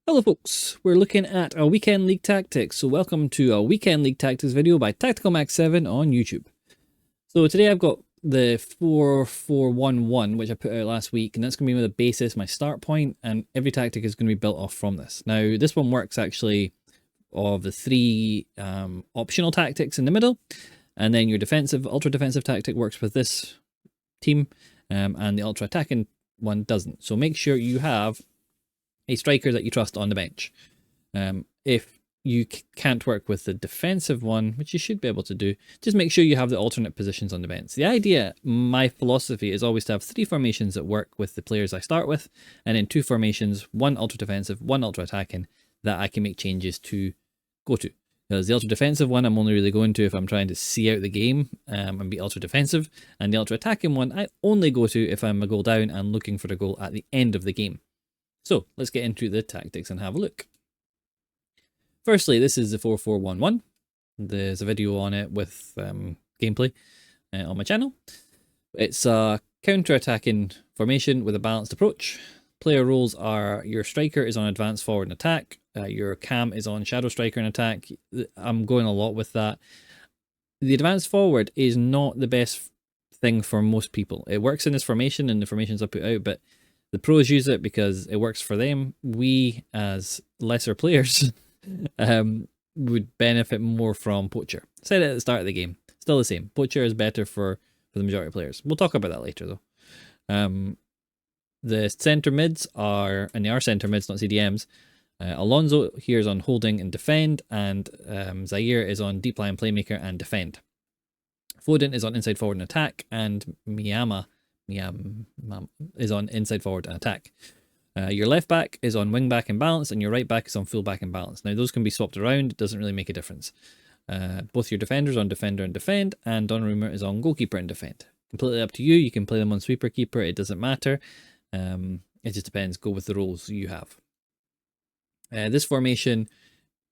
Hello folks, we're looking at a weekend league tactics, so welcome to a weekend league tactics video by Tactical Max 7 on YouTube. So today I've got the 4-4-1-1 which I put out last week, and that's going to be the basis, my start point, and every tactic is going to be built off from this. Now this one works actually of the three optional tactics in the middle, and then your defensive, ultra defensive tactic works with this team, and the ultra attacking one doesn't. So make sure you have a striker that you trust on the bench. If you can't work with the defensive one, which you should be able to do, just make sure you have the alternate positions on the bench. The idea, my philosophy, is always to have three formations that work with the players I start with, and then two formations, one ultra defensive, one ultra attacking, that I can make changes to go to. Because the ultra defensive one I'm only really going to if I'm trying to see out the game and be ultra defensive, and the ultra attacking one I only go to if I'm a goal down and looking for a goal at the end of the game. So let's get into the tactics and have a look. Firstly, this is the 4-4-1-1. There's a video on it with gameplay on my channel. It's a counter-attacking formation with a balanced approach. Player roles are your striker is on advance forward and attack. Your cam is on shadow striker and attack. I'm going a lot with that. The advance forward is not the best thing for most people. It works in this formation and the formations I put out, but the pros use it because it works for them. We, as lesser players, would benefit more from Poacher. Said it at the start of the game. Still the same. Poacher is better for the majority of players. We'll talk about that later, though. The centre mids are, and they are centre mids, not CDMs. Alonso here is on holding and defend, and Zaire is on deep line playmaker and defend. Foden is on inside forward and attack, and Miyama is on inside forward and attack. Your left back is on wing back and balance, and your right back is on full back and balance. Now those can be swapped around, it doesn't really make a difference. Both your defenders on defender and defend, and Donnarumma is on goalkeeper and defend. Completely up to you. You can play them on sweeper keeper, it doesn't matter. It just depends. Go with the roles you have. This formation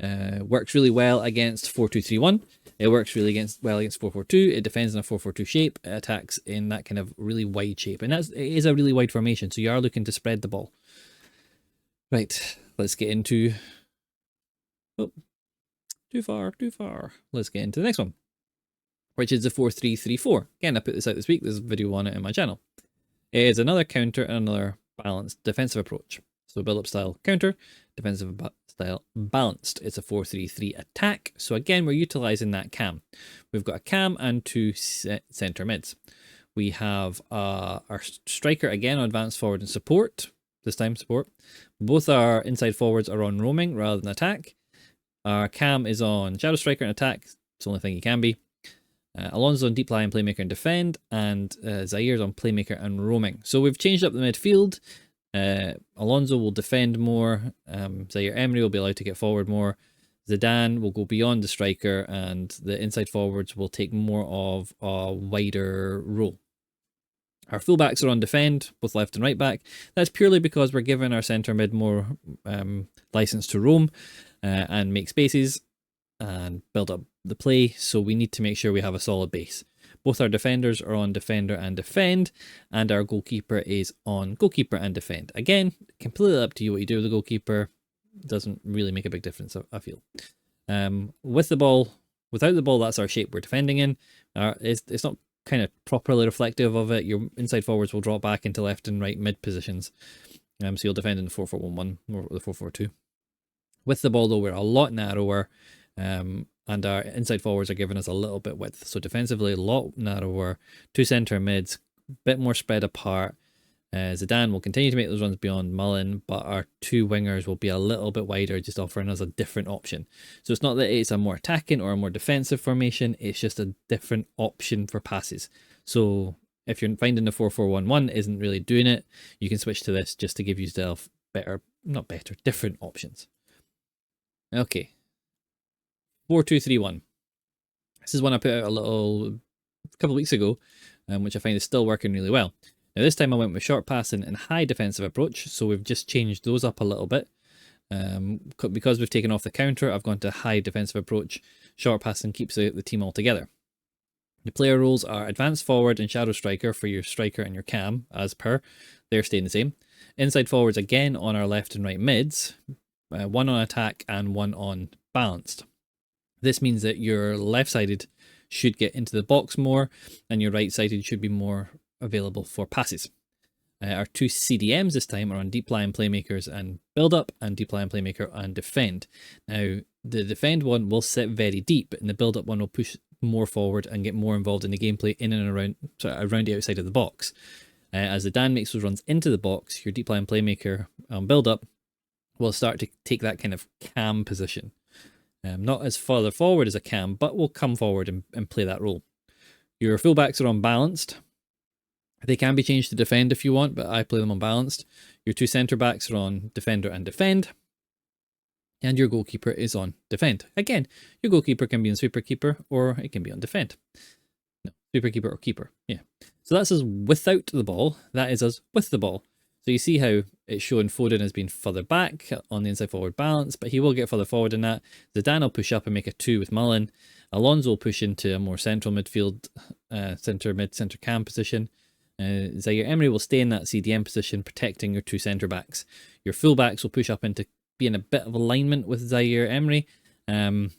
works really well against 4-2-3-1. It works really well against 4-4-2. It defends in a 4-4-2 shape. It attacks in that kind of really wide shape. And it is a really wide formation, so you are looking to spread the ball. Right, let's get into... Oh, too far. Let's get into the next one, which is the 4-3-3-4. Again, I put this out this week. There's a video on it in my channel. It is another counter and another balanced defensive approach. So build-up style counter, defensive style balanced. It's a 4-3-3 attack. So again, we're utilizing that cam. We've got a cam and two center mids. We have our striker again on advance forward and support. This time support. Both our inside forwards are on roaming rather than attack. Our cam is on shadow striker and attack. It's the only thing he can be. Alonso on deep line playmaker and defend, and Zaire's on playmaker and roaming. So we've changed up the midfield. Alonso will defend more. Zaire Emery will be allowed to get forward more. Zidane will go beyond the striker, and the inside forwards will take more of a wider role. Our fullbacks are on defend, both left and right back. That's purely because we're giving our centre mid more license to roam and make spaces and build up the play, so we need to make sure we have a solid base. Both our defenders are on defender and defend, and our goalkeeper is on goalkeeper and defend. Again, completely up to you what you do with the goalkeeper. Doesn't really make a big difference, I feel. With the ball, without the ball, that's our shape we're defending in. It's not kind of properly reflective of it. Your inside forwards will drop back into left and right mid positions. So you'll defend in the 4-4-1-1 or the 4-4-2. With the ball, though, we're a lot narrower. And our inside forwards are giving us a little bit width. So defensively, a lot narrower. Two centre mids, a bit more spread apart. Zidane will continue to make those runs beyond Mullen, but our two wingers will be a little bit wider, just offering us a different option. So it's not that it's a more attacking or a more defensive formation, it's just a different option for passes. So if you're finding the 4-4-1-1 isn't really doing it, you can switch to this just to give yourself different options. Okay. 4-2-3-1. This is one I put out a couple of weeks ago, which I find is still working really well. Now this time I went with short passing and high defensive approach, so we've just changed those up a little bit. Because we've taken off the counter, I've gone to high defensive approach. Short passing keeps the team all together. The player roles are advanced forward and shadow striker for your striker and your cam, as per. They're staying the same. Inside forwards again on our left and right mids. one on attack and one on balanced. This means that your left-sided should get into the box more, and your right-sided should be more available for passes. Our two CDMs this time are on Deep Line Playmakers and Build Up, and Deep Line Playmaker and Defend. Now, the Defend one will sit very deep, and the Build Up one will push more forward and get more involved in the gameplay in and around, around the outside of the box. As the Dan makes those runs into the box, your Deep Line Playmaker Build Up will start to take that kind of cam position. Not as further forward as a cam, but will come forward and play that role. Your fullbacks are on balanced. They can be changed to defend if you want, but I play them on balanced. Your two centre backs are on defender and defend. And your goalkeeper is on defend. Again, your goalkeeper can be on sweeper keeper, or it can be on defend. No, sweeper keeper or keeper, yeah. So that's us without the ball. That is us with the ball. So you see how it's showing Foden as being further back on the inside forward balance, but he will get further forward in that. Zidane will push up and make a 2 with Mullen. Alonso will push into a more central midfield, centre mid, centre cam position. Zaire Emery will stay in that CDM position, protecting your two centre backs. Your full backs will push up into being a bit of alignment with Zaire Emery, and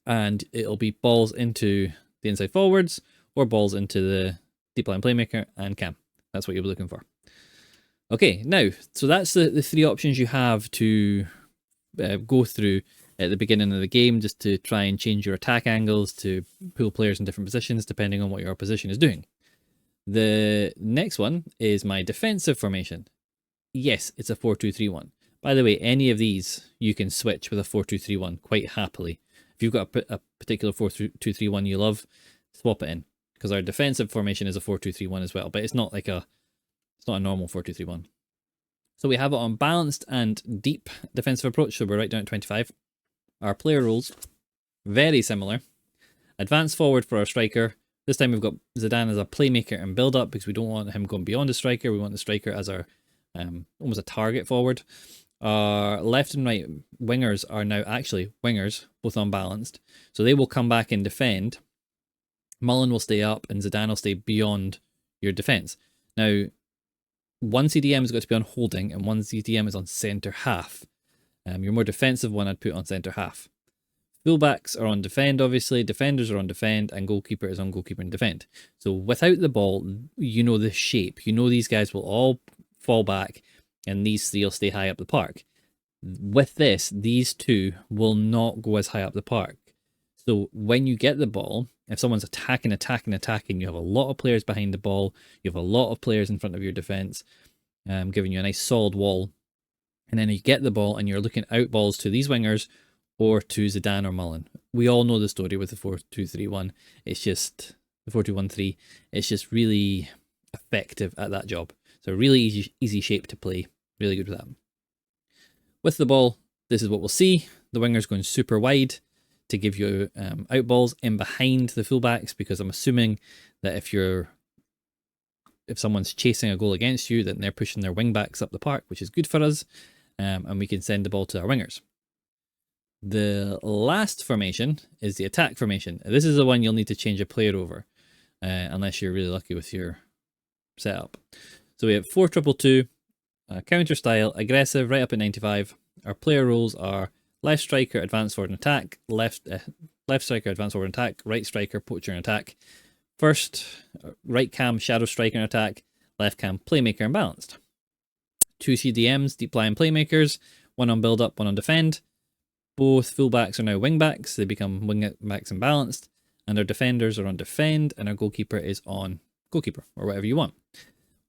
it'll be balls into the inside forwards or balls into the deep line playmaker and cam. That's what you'll be looking for. Okay, now, so that's the three options you have to go through at the beginning of the game, just to try and change your attack angles, to pull players in different positions depending on what your opposition is doing. The next one is my defensive formation. Yes, it's a 4-2-3-1. By the way, any of these you can switch with a 4-2-3-1 quite happily. If you've got a particular 4-2-3-1 you love, swap it in, because our defensive formation is a 4-2-3-1 as well, but it's not a normal 4-2-3-1. So we have it on balanced and deep defensive approach, so we're right down at 25. Our player roles, very similar. Advance forward for our striker. This time we've got Zidane as a playmaker and build up, because we don't want him going beyond the striker. We want the striker as our almost a target forward. Our left and right wingers are now actually wingers, both unbalanced. So they will come back and defend. Mullen will stay up and Zidane will stay beyond your defence. Now, one CDM has got to be on holding and one CDM is on centre half. Your more defensive one I'd put on centre half. Fullbacks are on defend, obviously. Defenders are on defend, and goalkeeper is on goalkeeper and defend. So without the ball, you know the shape. You know these guys will all fall back, and these three will stay high up the park. With this, these two will not go as high up the park. So when you get the ball, if someone's attacking, you have a lot of players behind the ball, you have a lot of players in front of your defence, giving you a nice solid wall. And then you get the ball and you're looking out balls to these wingers or to Zidane or Mullen. We all know the story with the 4-2-3-1. It's just the 4-2-1-3. It's just really effective at that job. So really easy shape to play. Really good with that. With the ball, this is what we'll see. The wingers going super wide to give you out balls in behind the fullbacks, because I'm assuming that if someone's chasing a goal against you, then they're pushing their wing backs up the park, which is good for us, and we can send the ball to our wingers. The last formation is the attack formation. This is the one you'll need to change a player over, unless you're really lucky with your setup. So we have 4-2-2, counter style, aggressive, right up at 95. Our player roles are left striker, advance forward and attack, left striker, advance forward and attack, right striker, poacher and attack. First, right cam, shadow striker and attack, left cam, playmaker and balanced. Two CDMs, deep line playmakers, one on build up, one on defend. Both fullbacks are now wingbacks, they become wingbacks and balanced, and our defenders are on defend, and our goalkeeper is on goalkeeper, or whatever you want.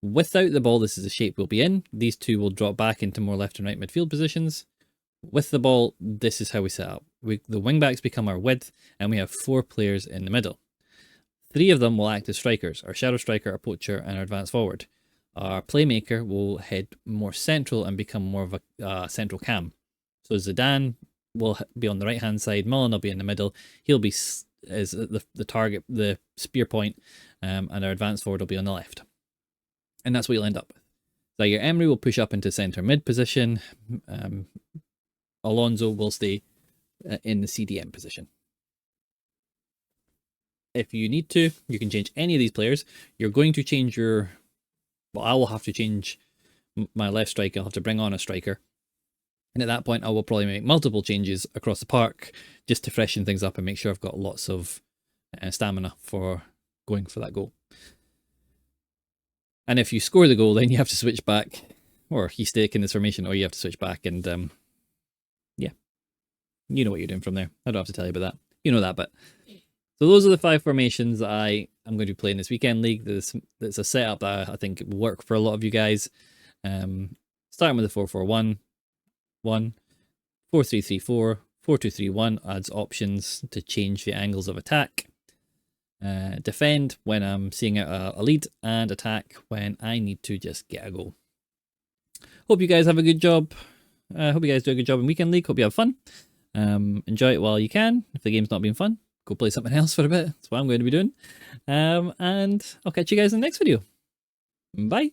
Without the ball, this is the shape we'll be in. These two will drop back into more left and right midfield positions. With the ball, this is how we set up. The wingbacks become our width, and we have 4 players in the middle. 3 of them will act as strikers, our shadow striker, our poacher, and our advance forward. Our playmaker will head more central and become more of a central cam. So Zidane will be on the right-hand side, Mullen will be in the middle, he'll be as the target, the spear point, and our advance forward will be on the left. And that's what you'll end up with. Zaire Emery will push up into centre mid position, Alonso will stay in the CDM position. If you need to, you can change any of these players. You're going to change I will have to change my left striker. I'll have to bring on a striker. And at that point, I will probably make multiple changes across the park just to freshen things up and make sure I've got lots of stamina for going for that goal. And if you score the goal, then you have to switch back, or you stay in this formation, or you have to switch back. And yeah, you know what you're doing from there. I don't have to tell you about that. You know that, but so those are the 5 formations that I am going to be playing this weekend league. That's a setup that I think will work for a lot of you guys. Starting with the 4-4-1, 4-3-3-4, 4-2-3-1 adds options to change the angles of attack. Defend when I'm seeing a lead, and attack when I need to just get a goal. Hope you guys have a good job. Hope you guys do a good job in Weekend League. Hope you have fun. Enjoy it while you can. If the game's not been fun, go play something else for a bit. That's what I'm going to be doing. And I'll catch you guys in the next video. Bye.